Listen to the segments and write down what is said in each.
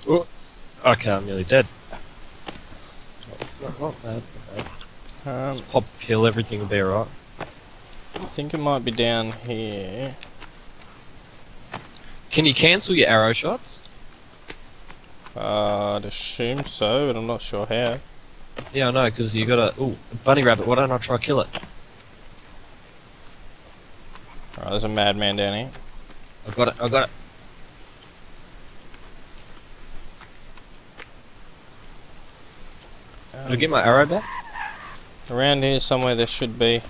Oh, okay, I'm nearly dead. Not bad, not bad. Just pop a pill, everything will be alright. I think it might be down here. Can you cancel your arrow shots? I'd assume so, but I'm not sure how. Yeah, I know, because you gotta... Ooh, a bunny rabbit, why don't I try kill it? Alright, there's a madman down here. I got it, I got it. Did I get my arrow back? Around here somewhere there should be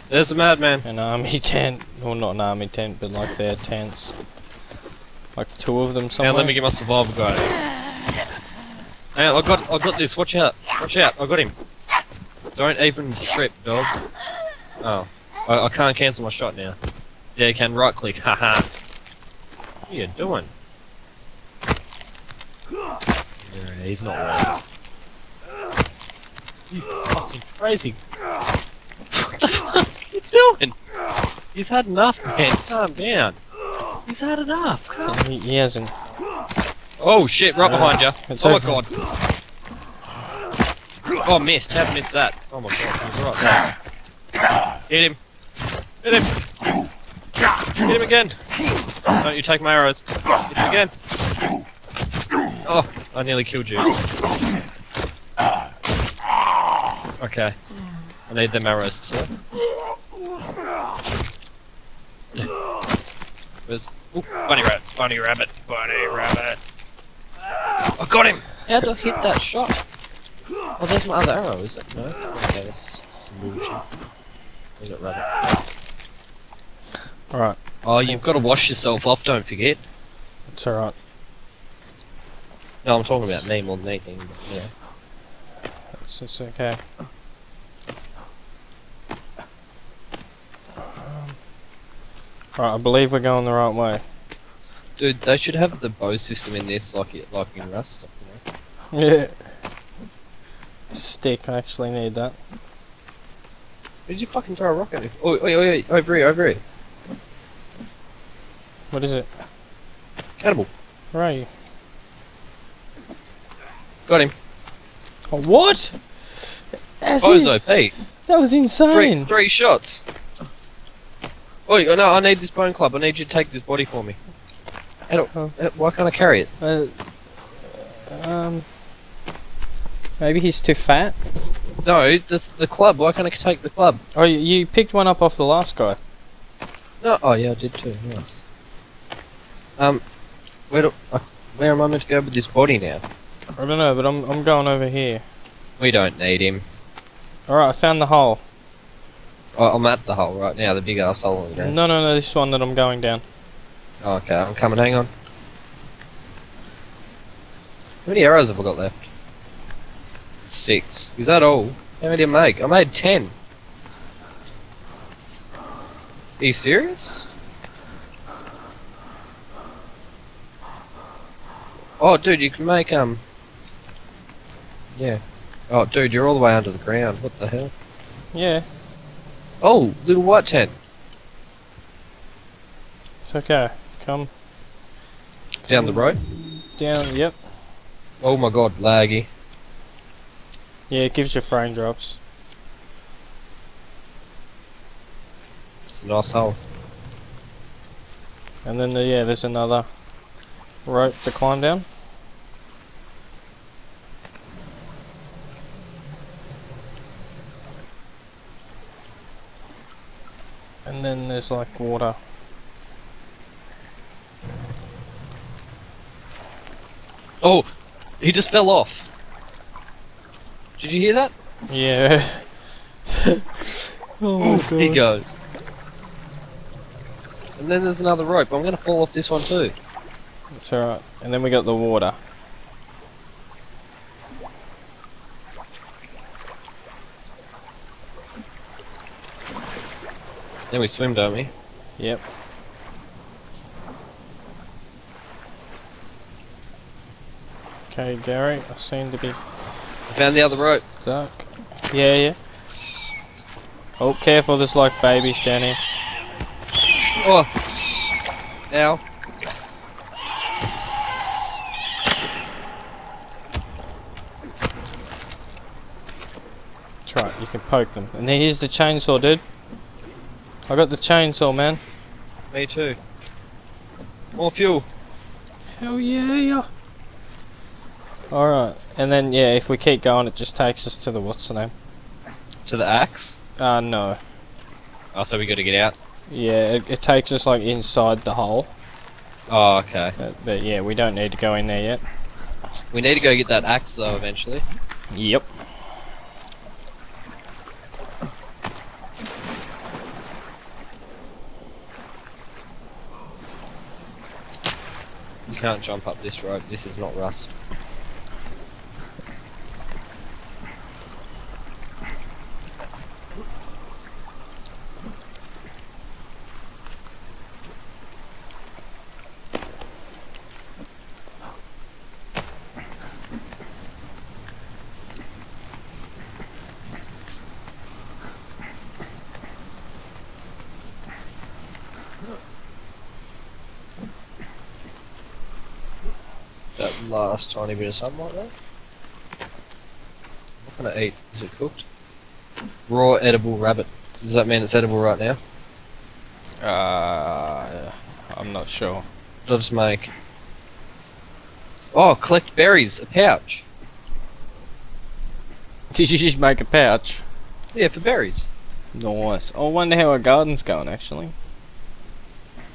There's a madman. an army tent. Well, not an army tent, but like their tents. Like two of them somewhere. Now let me get my survival guide out. Hey, I got this, watch out. Watch out, I got him. Don't even trip, dog. Oh. I can't cancel my shot now. Yeah, you can right click, haha. What are you doing? Yeah, he's not right. You fucking crazy. What the fuck are you doing? He's had enough, man. Calm down. He's had enough. Calm. He hasn't. Oh shit, right behind you. It's Oh my okay. god. Oh, missed. How missed that? Oh my god, he's right there. Hit him. Hit him. Hit him again. Don't you take my arrows. Hit him again. Oh, I nearly killed you. Okay. I need them arrows, sir. Where's... Ooh, bunny rabbit, bunny rabbit, bunny rabbit. I got him! How did I hit that shot? Oh, there's my other arrow, is it? No? Okay, that's just some bullshit. Where's it, rabbit? Alright, Oh, you've got to wash yourself off, don't forget. it's alright. No, I'm talking about me more than anything, but yeah. It's okay. Right, I believe we're going the right way. Dude, they should have the bow system in this like in Rust, you know? Yeah. Stick, I actually need that. Did you fucking throw a rock at me? Oh, over here, over here. What is it? Cannibal. Where are you? Got him. Oh, what? Bozo, Pete. That was insane. Three shots. Oh, no, I need this bone club. I need you to take this body for me. Why can't I carry it? Maybe he's too fat? No, the club. Why can't I take the club? Oh, you picked one up off the last guy. No. Oh, yeah, I did too. Nice. Where am I meant to go with this body now? I don't know, but I'm going over here. We don't need him. Alright, I found the hole. Oh, I'm at the hole right now, the big ass hole in the ground. No, this one that I'm going down. Oh, okay, I'm coming, hang on. How many arrows have I got left? 6. Is that all? How many did I make? I made 10. Are you serious? Oh, dude, you can make, yeah. Oh, dude, you're all the way under the ground. What the hell? Yeah, Oh, little white tent. it's okay. Come Down the road. down, yep. Oh my god, laggy. Yeah, it gives you frame drops. It's a nice hole. And then, there's another rope to climb down. And then there's like water. Oh, he just fell off. Did you hear that? Yeah. Oh my Oof, he god. goes. And then there's another rope. I'm gonna fall off this one too. It's alright. And then we got the water. Then we swim, don't we? Yep. Okay, Gary, I seem to be Found the other rope. stuck. Yeah. Oh, careful, there's like babies down here. Oh! Ow. That's right, you can poke them. And then here's the chainsaw, dude. I got the chainsaw, man. Me too. More fuel. Hell yeah. Alright, and then, yeah, if we keep going, it just takes us to the, what's the name? To the axe. No. Oh, so we got to get out. Yeah, it takes us, like, inside the hole. Oh, okay. But yeah, we don't need to go in there yet. We need to go get that axe though eventually. Yep. You can't jump up this rope. This is not Rust. That last tiny bit of sunlight there. What can I eat? Is it cooked? Raw edible rabbit. Does that mean it's edible right now? I'm not sure. What does it make? Oh, collect berries. A pouch. Did you just make a pouch? Yeah, for berries. Nice. I wonder how our garden's going, actually.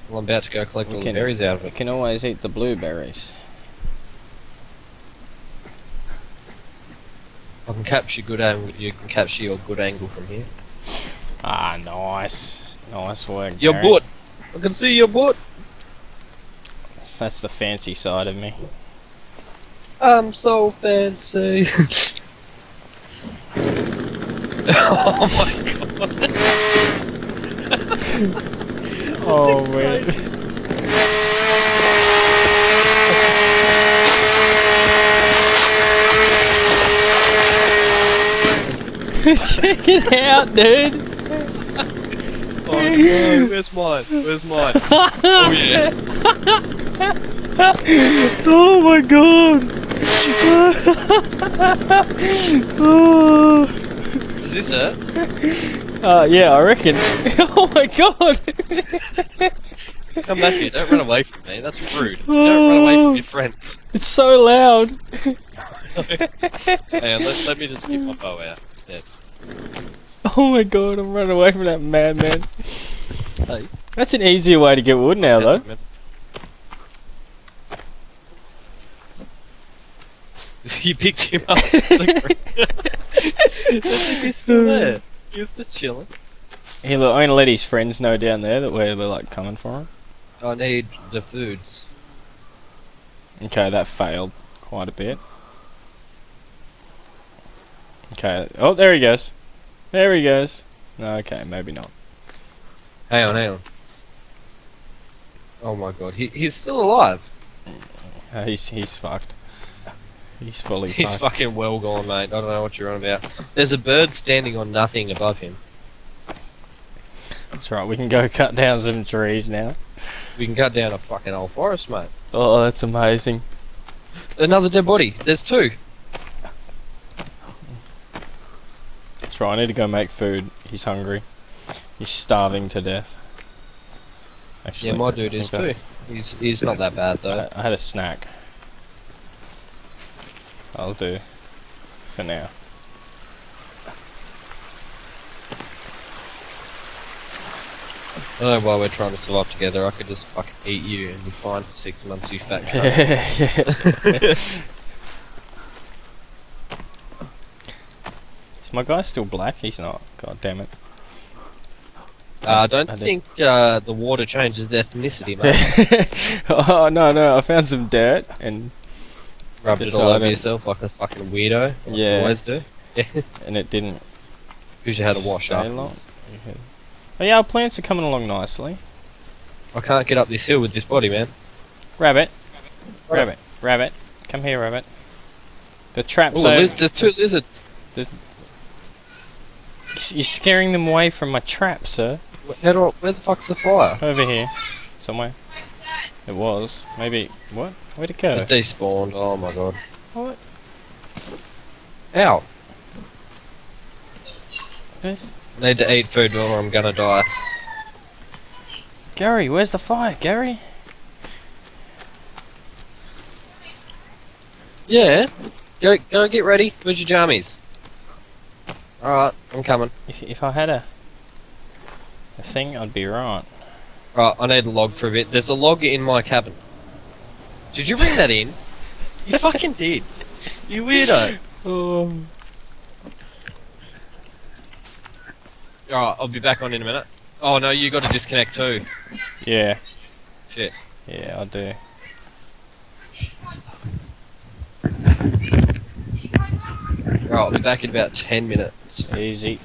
Well, I'm about to go collect We all can- the berries out of We it. can always eat the blueberries. I can capture good angle. You can capture your good angle from here. Ah, nice. Nice work, Your Gary. butt. I can see your butt. That's the fancy side of me. I'm so fancy. Oh my god. Oh, man. Check it out, dude. Oh no, where's mine? Where's mine? Oh yeah. Oh my god. Oh. Is this it? Yeah, I reckon. Oh my god. Come back here, don't run away from me, that's rude. Don't run away from your friends. It's so loud. Hang on, let me just keep my bow out instead. Oh my god, I'm running away from that madman. Hey. That's an easier way to get wood now, though. You picked him up. He's still there. He was just chilling. Here, look, I'm gonna let his friends know down there that we're like coming for him. I need the foods. Okay, that failed quite a bit. Okay, oh, there he goes. There he goes. No, okay, maybe not. Hang on, hang on. Oh my god, he's still alive. He's fucked. He's fully He's fucked. fucking well gone, mate. I don't know what you're on about. There's a bird standing on nothing above him. That's right, we can go cut down some trees now. We can cut down a fucking old forest, mate. Oh, that's amazing. Another dead body. There's two. That's right, I need to go make food. He's hungry. He's starving to death. Actually, Yeah, my dude I is think too. He's not that bad though. I had a snack. I'll do. For now. I don't know why we're trying to survive together. I could just fucking eat you and be fine for 6 months, you fat cunt. Is my guy still black? He's not. God damn it. I don't I did- think the water changes ethnicity, mate. Oh, no, I found some dirt and Rubbed it all over Decided- yourself like a fucking weirdo. Like you Yeah. always do. and it didn't Because you had to wash stay up. long. Oh yeah, our plants are coming along nicely. I can't get up this hill with this body, man. Rabbit. Rabbit. Come here, rabbit. The traps Oh, are... there's two lizards. You're scaring them away from my trap, sir. Where the fuck's the fire? Over here. Somewhere. It was. Maybe... What? Where'd it go? It despawned. Oh my god. What? Ow. Where's I need to eat food or I'm gonna die. Gary? Where's the fire, Gary? Yeah. Go get ready. Where's your jammies? Alright, I'm coming. If I had a thing, I'd be right. Right, I need a log for a bit. There's a log in my cabin. Did you bring that in? You fucking did. You weirdo. Oh. Alright, I'll be back on in a minute. Oh no, you got to disconnect too. Yeah. Shit. Yeah, I do. Alright, I'll be back in about 10 minutes. Easy.